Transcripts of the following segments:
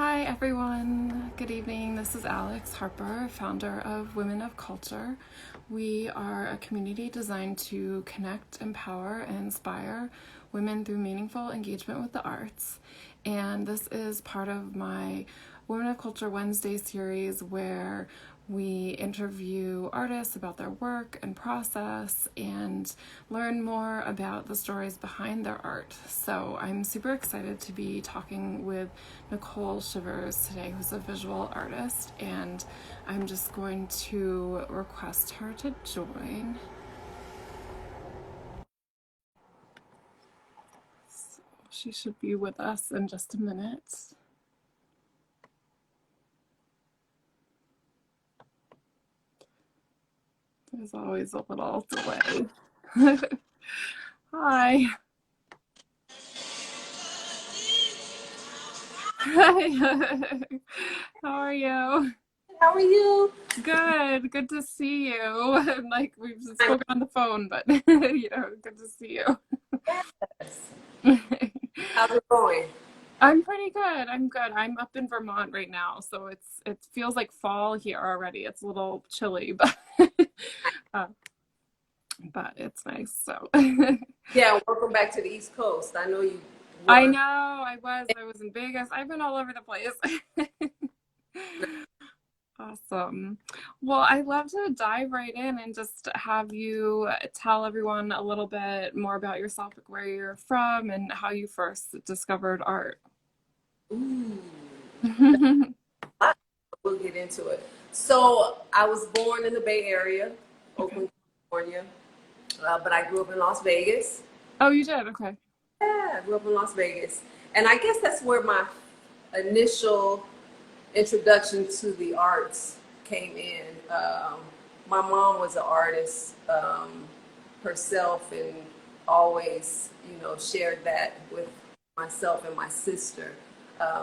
Hi everyone, good evening. This is Alex Harper, founder of Women of Culture. We are a community designed to connect, empower, and inspire women through meaningful engagement with the arts. And this is part of my Women of Culture Wednesday series where we interview artists about their work and process and learn more about the stories behind their art. So I'm super excited to be talking with Nicole Shivers today, who's a visual artist, and I'm just going to request her to join. So she should be with us in just a minute. There's always a little delay. Hi. Hi. How are you? How are you? Good. Good to see you. Like we've spoken on the phone, but good to see you. Yes. How's it going? I'm pretty good. I'm good. I'm up in Vermont right now, so it feels like fall here already. It's a little chilly, but uh, but it's nice. So Yeah, welcome back to the East Coast. I know you I were. know I was in Vegas. I've been all over the place. Awesome. Well, I'd love to dive right in and just have you tell everyone a little bit more about yourself, like where you're from and how you first discovered art. Ooh, we'll get into it. So I was born in the Bay Area, Okay. Oakland, California, but I grew up in Las Vegas. Oh, you did? Okay. Yeah, I grew up in Las Vegas, and I guess that's where my initial introduction to the arts came in. My mom was an artist herself, and always, shared that with myself and my sister.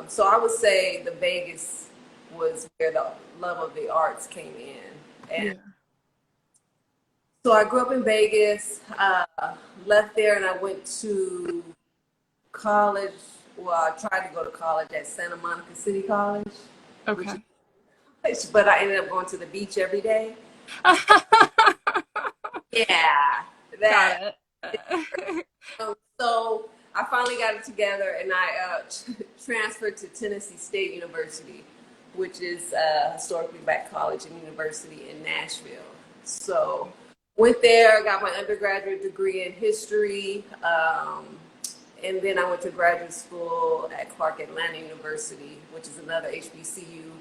So I would say the Vegas was where the love of the arts came in, and Yeah. so I grew up in Vegas. Left there, and I went to college. Well, I tried to go to college at Santa Monica City College, which Okay. but I ended up going to the beach every day. Yeah, Got that. it. So I finally got it together, and I transferred to Tennessee State University, which is a historically black college and university in Nashville. So went there, got my undergraduate degree in history, and then I went to graduate school at Clark Atlanta University, which is another HBCU,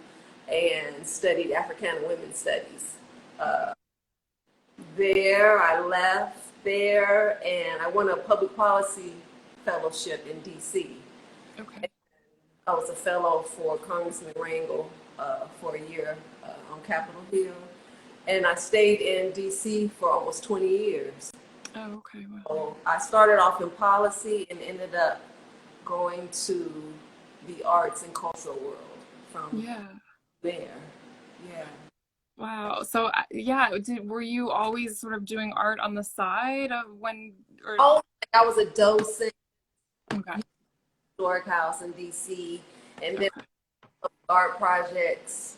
and studied Africana Women's Studies. There, I left there, and I won a public policy fellowship in DC. Okay. I was a fellow for Congressman Rangel for a year on Capitol Hill, and I stayed in DC for almost 20 years. Oh, okay. Well, So I started off in policy and ended up going to the arts and cultural world from yeah. there. Yeah. Wow. So, yeah, were you always sort of doing art on the side of when, or, Oh, I was a docent okay. at Historic House in DC, and then Okay. art projects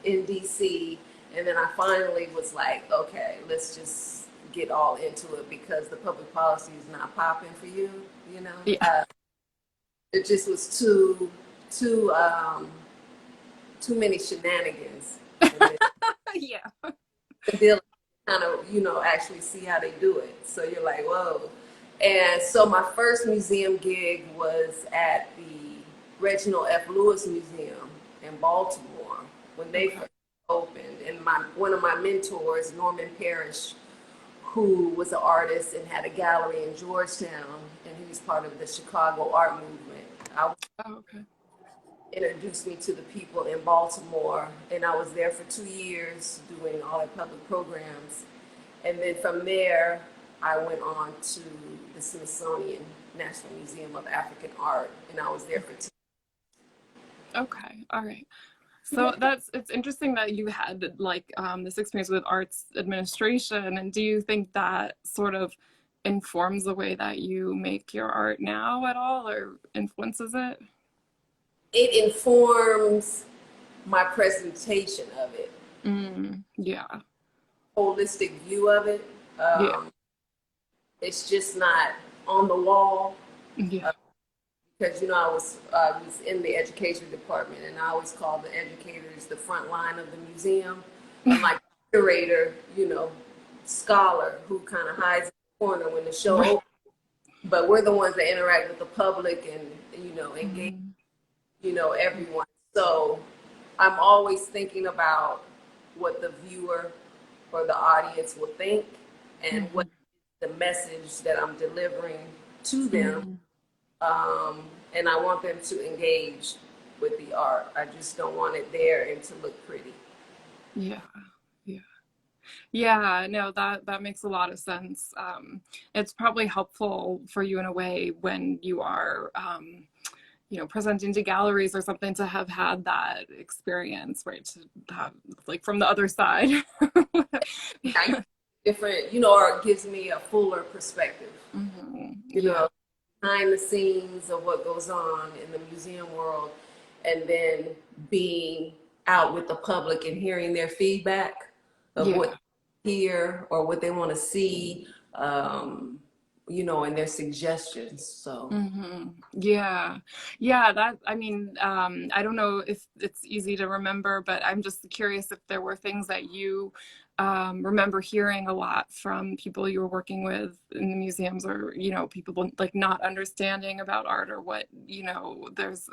in DC. And then I finally was like, okay, let's just get all into it because the public policy is not popping for you, you know? Yeah. It just was too many shenanigans. And then Yeah. until kind of, actually see how they do it. So you're like, whoa. And so my first museum gig was at the Reginald F. Lewis Museum in Baltimore when they Okay. first opened. And one of my mentors, Norman Parrish, who was an artist and had a gallery in Georgetown, and he was part of the Chicago art movement. I Oh, okay. introduced me to the people in Baltimore, and I was there for 2 years doing all the public programs. And then from there, I went on to the Smithsonian National Museum of African Art, and I was there for 2 Okay. All right. So years. it's interesting that you had like this experience with arts administration, and do you think that sort of informs the way that you make your art now at all, or influences it? it informs my presentation of it, Yeah. holistic view of it. Yeah. Um, it's just not on the wall. Yeah. Because I was in the education department, and I always call the educators the front line of the museum, unlike the curator, scholar who kind of hides in the corner when the show Right. opens. But we're the ones that interact with the public and engage Mhm. everyone. So I'm always thinking about what the viewer or the audience will think and what Mhm. the message that I'm delivering to them. Mhm. And I want them to engage with the art. I just don't want it there and to look pretty. Yeah. Yeah. Yeah, no, that makes a lot of sense. It's probably helpful for you in a way when you are, presenting to galleries or something to have had that experience, right? To have like from the other side. I different, or it gives me a fuller perspective, you Yeah. know, behind the scenes of what goes on in the museum world, and then being out with the public and hearing their feedback of what Yeah. they hear or what they want to see, and their suggestions. So. Yeah. Yeah, that I mean, I don't know if it's easy to remember, but I'm just curious if there were things that you remember hearing a lot from people you were working with in the museums, or, people like not understanding about art, or what, there's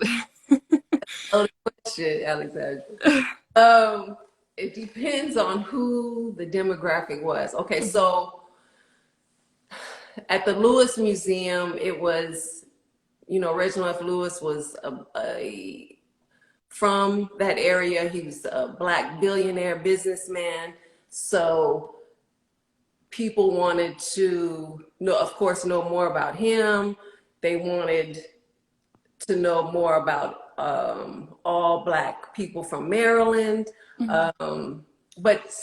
Oh, the question, Alexandra. Um, it depends on who the demographic was. Okay, so at the Lewis Museum, it was, Reginald F. Lewis was from that area. He was a black billionaire businessman. So people wanted to know, of course, know more about him. They wanted to know more about all black people from Maryland. Mhm. But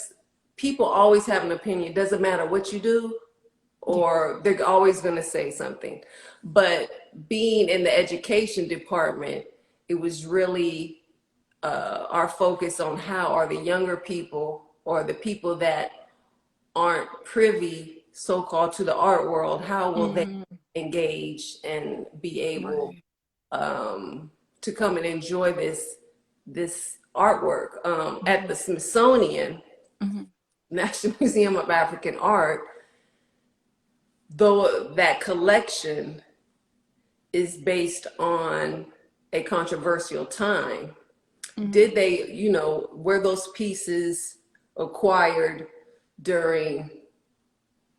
people always have an opinion. Doesn't matter what you do, Yeah. or they're always going to say something. But being in the education department, it was really our focus on how are the younger people or the people that aren't privy, so-called, to the art world, how will they Mhm. engage and be able Right. to come and enjoy this artwork at the Smithsonian Mhm. National Museum of African Art. Though that collection is based on a controversial time, did Mhm. they, were those pieces acquired during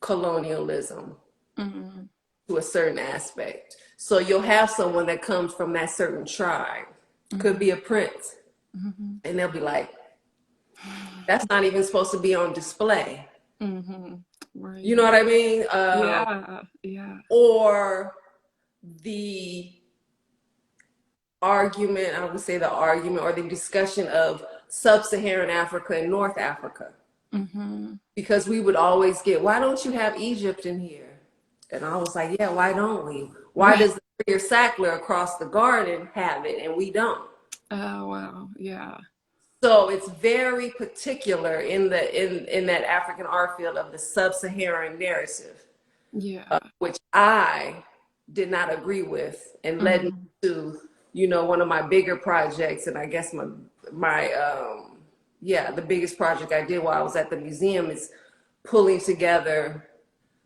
colonialism Mhm. to a certain aspect? So you'll have someone that comes from that certain tribe, could be Mhm. a prince, Mhm. and they'll be like, that's not even supposed to be on display. Mhm. You know Right. what I mean? Yeah. Yeah. Or the argument, I would say the argument or the discussion of sub-Saharan Africa and North Africa. Mhm. Because we would always get, why don't you have Egypt in here? And I was like, yeah, why don't we? Why Right. does the Freer Sackler across the garden have it and we don't? Oh, wow. Yeah. So it's very particular in that African art field of the sub-Saharan narrative, Yeah. which I did not agree with, and led me Mhm. to, one of my bigger projects, and I guess the biggest project I did while I was at the museum is pulling together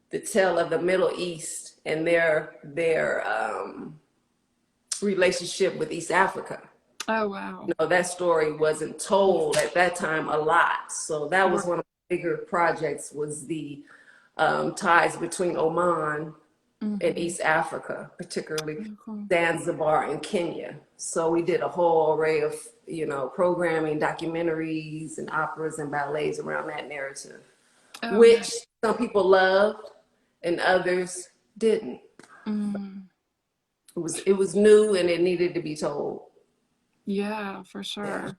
the tale of the Middle East and their relationship with East Africa. Oh, wow. That story wasn't told at that time a lot. So that was one Right. of the bigger projects, was the ties between Oman and Mhm. East Africa, particularly Oh, cool. Zanzibar and Kenya. So we did a whole array of, programming, documentaries and operas and ballets around that narrative, Oh, which nice. some people loved and others didn't. Mm. It was new and it needed to be told. Yeah, for Yeah. sure.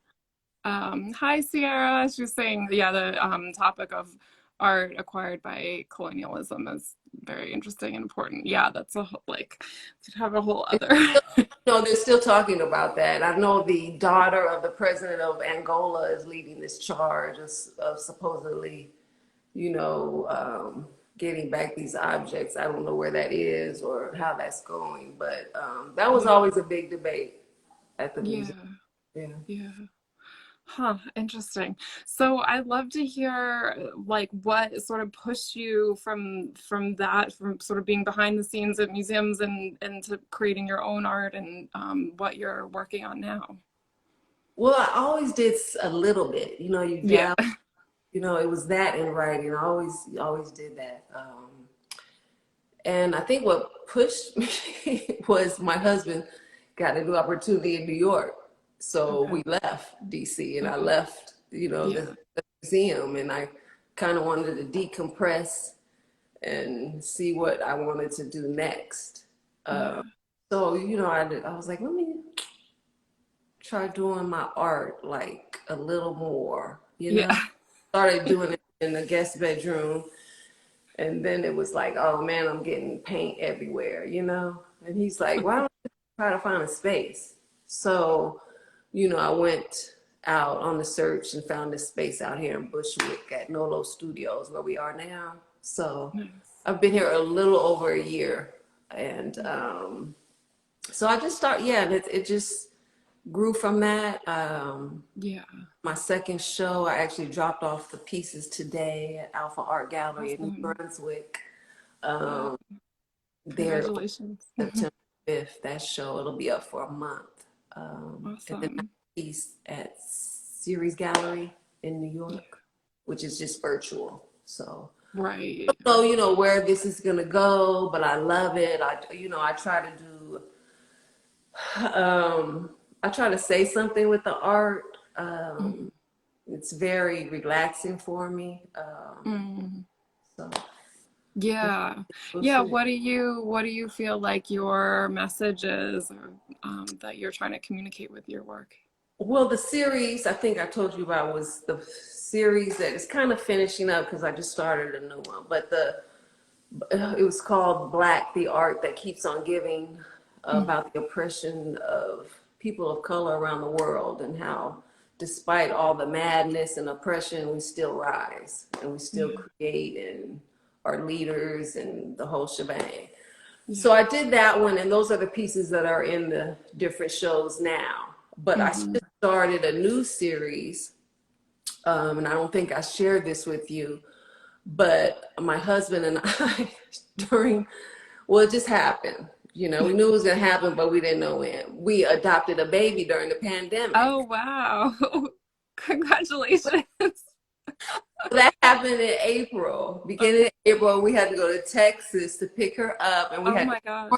Hi, Sierra. She was saying, yeah, the topic of art acquired by colonialism is very interesting and important. Yeah, that's like, could have a whole It's other. still, they're still talking about that. I know the daughter of the president of Angola is leading this charge of supposedly, getting back these objects. I don't know where that is or how that's going, but that was Yeah, always a big debate at the museum. yeah, Yeah. yeah. Huh, interesting. So I'd love to hear like what sort of pushed you from that, from sort of being behind the scenes at museums and to creating your own art and what you're working on now. Well, I always did a little bit. You Yeah. dabble. It was that in writing. I always did that. And I think what pushed me was my husband got a new opportunity in New York. So Okay. we left DC and I Okay. left, Yeah. the museum, and I kind of wanted to decompress and see what I wanted to do next. Yeah. So, I was like, let me try doing my art like a little more, Yeah. Started doing it in the guest bedroom. And then it was like, oh man, I'm getting paint everywhere. And he's like, why don't you try to find a space? So, I went out on the search and found this space out here in Bushwick at Nolo Studios where we are now. So Nice. I've been here a little over a year. And so I just yeah, and it just grew from that. Yeah. My second show, I actually dropped off the pieces today at Alpha Art Gallery in New Awesome. Brunswick. Wow. Um, there Congratulations. September 5th, that show, it'll be up for a month. And then my Awesome. piece at Series Gallery in New Yeah. York, which is just virtual. So, Right. where this is gonna go, but I love it. I try to do, I try to say something with the art. Mhm. It's very relaxing for me. Mhm. So Yeah. we'll Yeah. see. What do you feel like your message is, or that you're trying to communicate with your work? Well, the series I think I told you about was the series that is kind of finishing up because I just started a new one. But it was called Black, the Art That Keeps on Giving, Mm. about the oppression of people of color around the world and how, despite all the madness and oppression, we still rise and we still Yeah. create and are leaders and the whole shebang. Yeah. So I did that one, and those are the pieces that are in the different shows now. But I Hmm. just started a new series, and I don't think I shared this with you, but my husband and I, during, well, it just happened. We knew it was going to happen, but we didn't know when. We adopted a baby during the Oh, pandemic. wow. Congratulations. That happened in April. Beginning of April, we had to go to Texas to pick her up, and we Oh had to my gosh.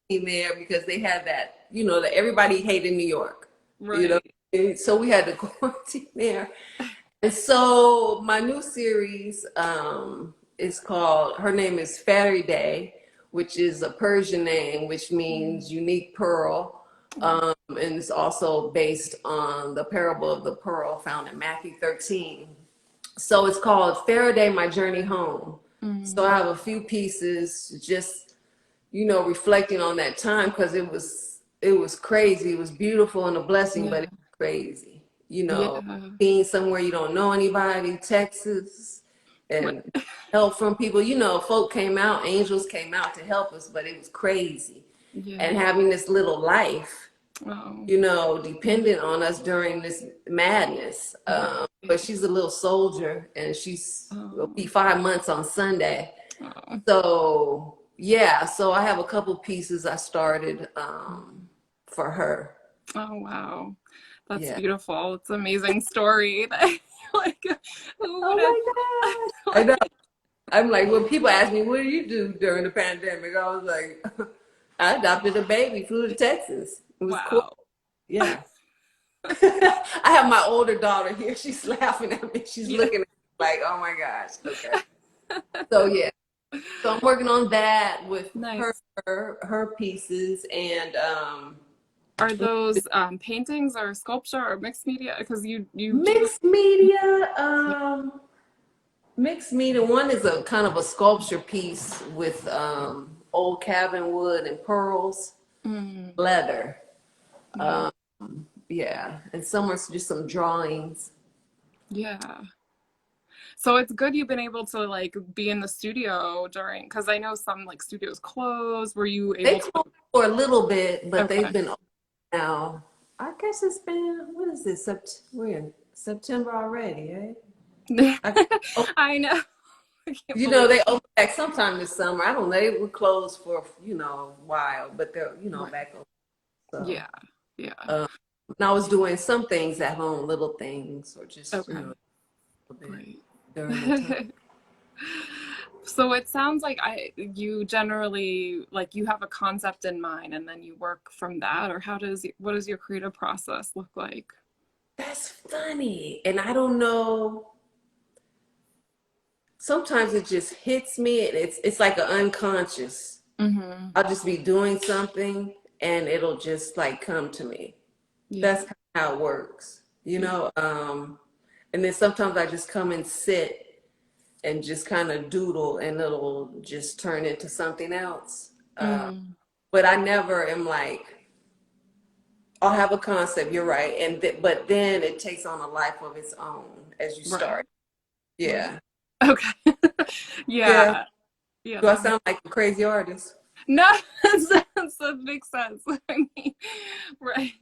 quarantine there because they had that, that everybody hated New York, you know. Right. And so we had to quarantine there. And so my new series is called, her name is Fairy Day, which is a Persian name, which Mm. means unique pearl. And it's also based on the parable of the pearl found in Matthew 13. So it's called Faraday, My Journey Home. So Mm. I have a few pieces just, reflecting on that time because it was crazy. It was beautiful and a blessing, but Yeah. it was crazy. Yeah. Being somewhere you don't know anybody, Texas, Right. and help from people. Folk came out, angels came out to help us, but it was crazy. And Yeah. having this little life, Oh. Yeah. dependent on us during this madness. But Right. she's a little soldier, and will be Oh. 5 months on Sunday. Oh. So yeah, so I have a couple pieces I started for her. Oh, wow. That's Yeah. beautiful. It's an amazing story. That, like, who Oh would have my God. I know. like, I'm like, when people ask me, what did you do during the pandemic? I was like, I adopted a baby, flew to Texas. It was cool. wow. Yeah. I have my older daughter here. She's laughing at me. She's Yeah. looking at me like, oh my gosh. Okay. So yeah. So I'm working on that with her Nice. her pieces and Are those paintings or sculpture or mixed media? Because you do. mixed media. Mixed media. One is a kind of a sculpture piece with old cabin wood and pearls, Mm, leather. yeah. Yeah, and some are just some drawings. Yeah. So it's good you've been able to like be in the studio during, because I know some like studios close. Were you They able to? closed for a little bit, but they've Okay. been open now. I guess it's been, what is this? We're in September already, eh? I, oh, I know. I can't believe. they open back sometime this summer. I don't know. They were closed for, a while, but they're, Right. back open. So, Yeah. Yeah. um, and I was doing some things at home, little things, or just, Okay. a bit Great. during the time. So it sounds like you generally like you have a concept in mind and then you work from that, or what does your creative process look like? That's funny. And I don't know. Sometimes it just hits me and it's like an unconscious. Mm-hmm. I'll just be doing something and it'll just like come to me. Yeah. That's how it works, Yeah. and then sometimes I just come and sit and just kind of doodle and it'll just turn into something else. Mm-hmm. But I never am like, I'll have a concept, you're right. But then it takes on a life of its own as you Right. start. Right. Yeah. Okay. Yeah. Yeah. Yeah, Do I that makes sound like a crazy artist? no, that makes sense. I mean, right.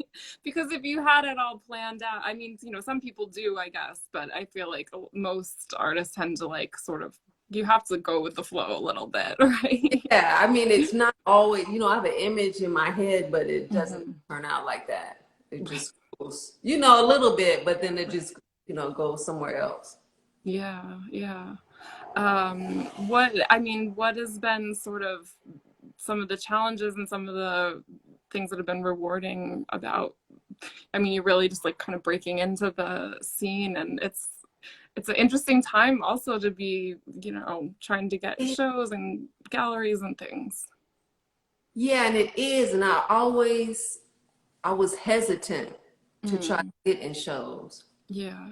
Because if you had it all planned out, I mean, some people do, I guess, but I feel like most artists tend to like sort of, you have to go with the flow a little bit, right? Yeah, I mean, it's not always, I have an image in my head, but it doesn't Hmm. turn out like that. It Right. just goes, a little bit, but then it just, goes somewhere else. Yeah, yeah. I mean, what has been sort of some of the challenges and some of the things that have been rewarding about, I mean, you're really just like kind of breaking into the scene, and it's an interesting time also to be, trying to get shows and galleries and things. Yeah, and it is. And I was hesitant to try to Mm, get in shows. yeah.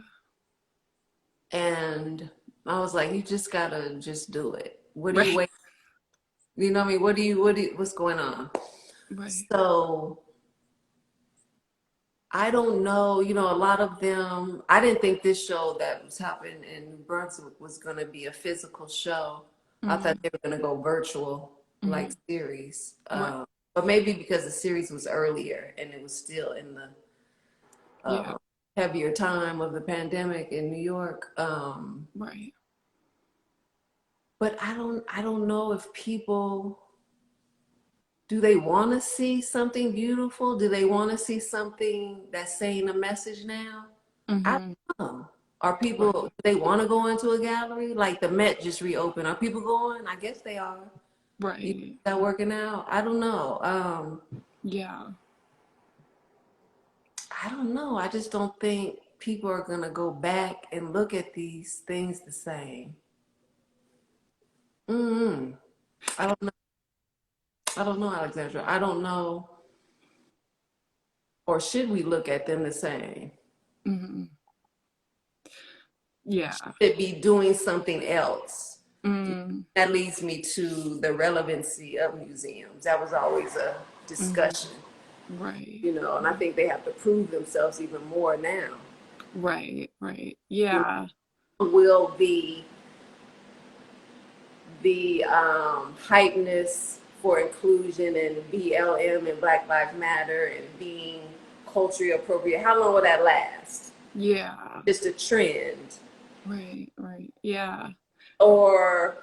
And I was like, you just gotta just do it. What do you Right. wait? You know what I mean? What's going on? Right. So I don't know, a lot of them, I didn't think this show that was happening in New Brunswick was going to be a physical show. I thought Hmm. they were going to go virtual, like Hmm. series. Right. But maybe because the series was earlier and it was still in the Yeah. heavier time of the pandemic in New York. Right. But I don't know if people, do they want to see something beautiful? Do they want to see something that's saying a message now? I Hmm. don't know. Are people, Right. do they want to go into a gallery? Like the Met just reopened. Are people going? I guess they are. You Right. that working out? I don't know. Yeah. I don't know. I just don't think people are gonna go back and look at these things the same. Mm-hmm. I don't know. I don't know, Alexandra. I don't know. Or should we look at them the same? Hmm. Yeah. Should it be doing something else? Mm. That leads me to the relevancy of museums. That was always a Hmm. discussion, Right. and I Right. think they have to prove themselves even more now. Right. Right. You Yeah. will the hypeness for inclusion and BLM and Black Lives Matter and being culturally appropriate, how long will that last? Yeah. Just a trend? Right. Right. Yeah. Or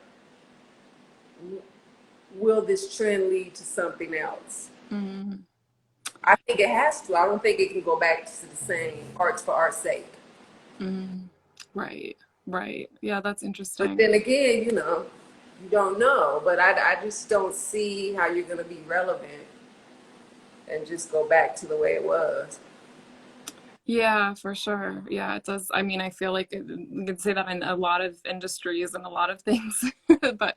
will this trend lead to something else? Mm. I think it has to. I don't think it can go back to the same arts for art's sake. Mm. Right. Right. Yeah, that's But interesting. then again, you don't know. But I just don't see how you're going to be relevant and just go back to the way it was. Yeah, for sure. Yeah, it does. I mean, I feel like you could say that in a lot of industries and a lot of things, but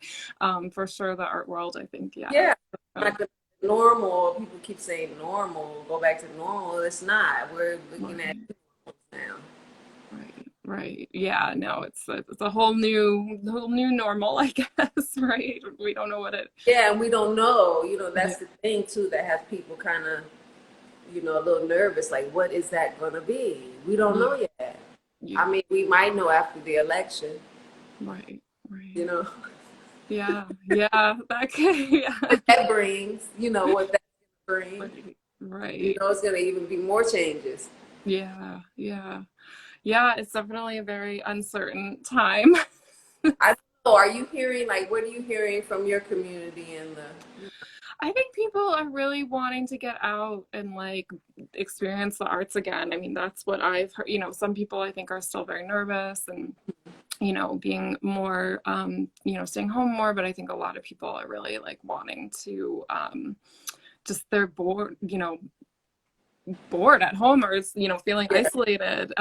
for sure, the art world, I think, yeah. Yeah, Uh, not gonna normal. People keep saying normal. Go back to normal. It's not. We're looking at right, now. right. Right. Yeah. No, it's a whole new normal, I guess, right? We don't know what it. Yeah, and we don't know. Yeah. That's the thing too that has people kind of, a little nervous. Like, what is that gonna be? We don't know Yeah. yet. Yeah. I mean, we might know after the election. Right. Right. You know Yeah. Yeah. That could, yeah. what that brings. What that's gonna bring. Right. Right. It's gonna even be more changes. Yeah. Yeah. Yeah. It's definitely a very uncertain time. I don't know. Are you hearing like what are you hearing from your community and the? I think people are really wanting to get out and like experience the arts again. I mean, that's what I've heard. Some people I think are still very nervous and, being more, staying home more. But I think a lot of people are really like wanting to, just they're bored, bored at home or, feeling Yeah. isolated.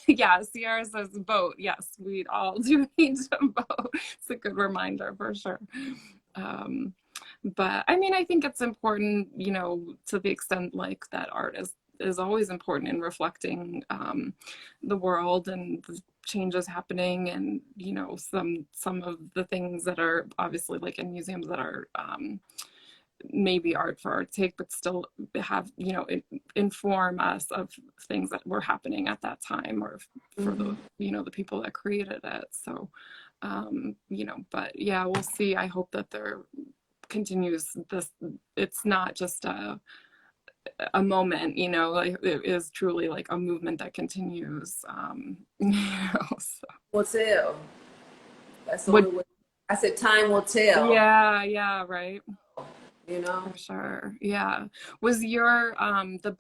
Yeah, Sierra says vote. Yes, we all do need to vote. It's a good reminder for sure. Um, but I mean, I think it's important, to the extent like that art is always important in reflecting the world and the changes happening, and some of the things that are obviously like in museums that are maybe art for art's sake, but still have inform us of things that were happening at that time, or for Mm-hmm. the the people that created it. So but yeah, we'll see. I hope that there continues this. It's not just a moment, like it is truly like a movement that continues. So. Will tell. That's the What? only way. I said time will tell. Yeah, yeah, right. You know. For sure. Yeah. Was your the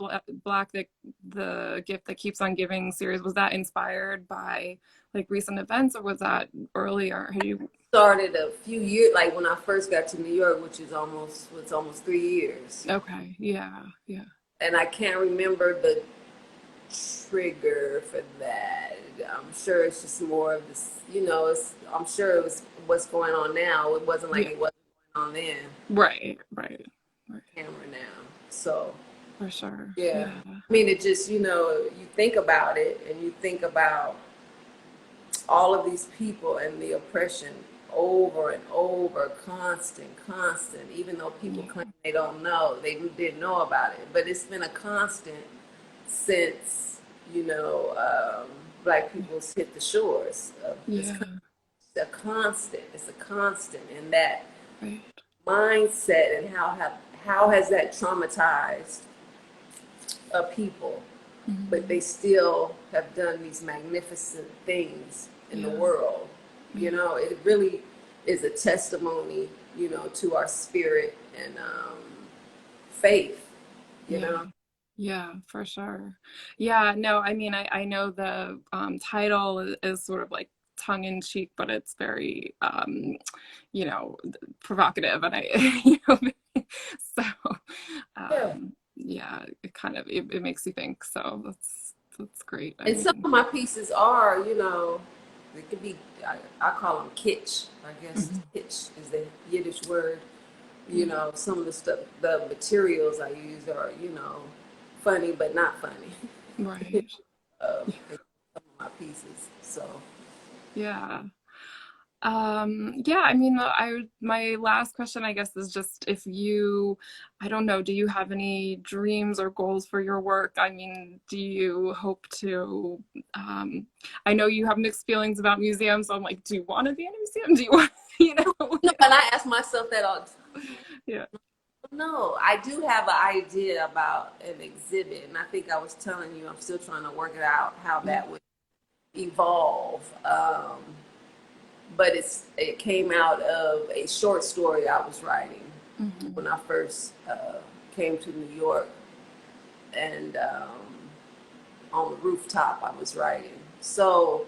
black the gift that keeps on giving series, was that inspired by like recent events, or was that earlier? Had you? Started a few years, like when I first got to New York, which is almost 3 years, Okay. Yeah. Yeah. and I can't remember the trigger for that. I'm sure it's just more of this, I'm sure it was what's going on now. It wasn't like Yeah. it wasn't going on then. Right. Right. Right. Camera now, so For sure. yeah. Yeah. I mean, it just you think about it, and you think about all of these people and the oppression over and over, constant, even though people Yeah. claim they don't know, they didn't know about it. But it's been a constant since, black people's hit the shores of this country. Yeah. It's a constant. And that Right. mindset and how has that traumatized a people, but Hmm. they still have done these magnificent things in the Yeah. world. Yeah. It really is a testimony, to our spirit and faith, you Yeah. know. Yeah, for sure. Yeah, no, I mean, I know the title is sort of like tongue in cheek, but it's very, you know, provocative, and so, Yeah. yeah, it kind of it makes you think. So that's great. I And some mean, of my pieces are, they could be, I call them kitsch. I guess mhm, kitsch is the Yiddish word. yeah, Some of the stuff, the materials I use are, funny but not funny. right. In some of my pieces. So Yeah. Yeah, I mean, my last question, I guess, is just if you, I don't know, do you have any dreams or goals for your work? I mean, do you hope to, I know you have mixed feelings about museums, so I'm like, do you want to be in a museum? Do you want, you know? no, and I ask myself that all the time. Yeah. No, I do have an idea about an exhibit, and I think I was telling you I'm still trying to work it out how Yeah. that would evolve. But it came out of a short story I was writing Hmm. when I first came to New York, and on the rooftop I was writing. So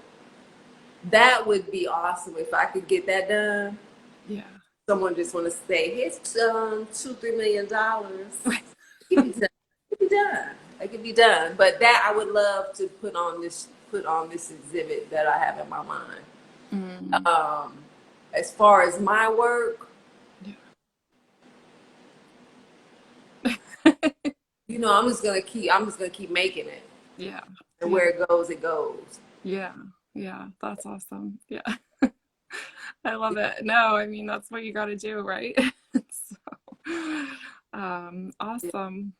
that would be awesome if I could get that done. Yeah. Someone just want to say, here's $2-3 million. It can be done. It can be done. It can be done. But that I would love to put on this exhibit that I have in my mind. Mm. Um, as far as my work, Yeah. I'm just gonna keep making it, Yeah. and Yeah. where it goes, it goes. Yeah. Yeah, that's awesome. Yeah. I love it. No, I mean that's what you got to do, right? So, awesome.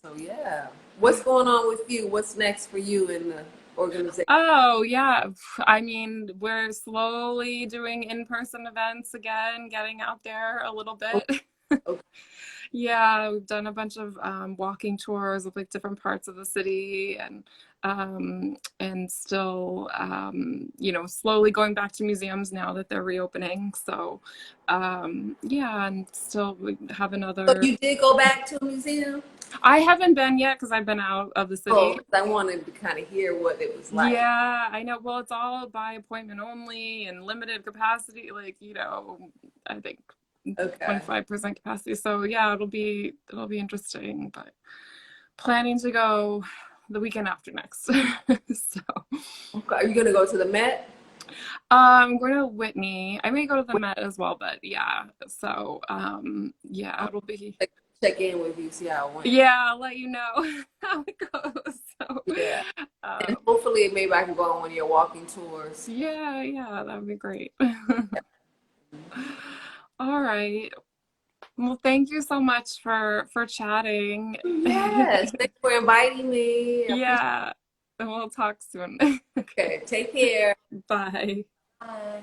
So yeah, what's going on with you? What's next for you in the organization? Oh, yeah. I mean, we're slowly doing in-person events again, getting out there a little Oh, bit. okay. Yeah, we've done a bunch of walking tours of like different parts of the city and still you know, slowly going back to museums now that they're reopening. So yeah, and still we have So another. you did go back to a museum? I haven't been yet because I've been out of the Oh, city. 'cause I wanted to kind of hear what it was like. Yeah, I know. Well, it's all by appointment only and limited capacity, like, you know, I think Okay. 25% capacity. So yeah, it'll be interesting, but planning to go the weekend after next. So Okay. Are you gonna go to the Met? I'm going to Whitney. I may go to the Met as well, but yeah. So yeah, I'm it'll be gonna check in with you, see how it went. yeah, I'll let you know how it goes. So Yeah. And um hopefully maybe I can go on one of your walking tours. yeah, yeah, that would be great. All right. Well, thank you so much for chatting. Yes. Thanks for inviting me. I appreciate Yeah, and we'll talk soon. it. Okay. Take care. Bye. Bye.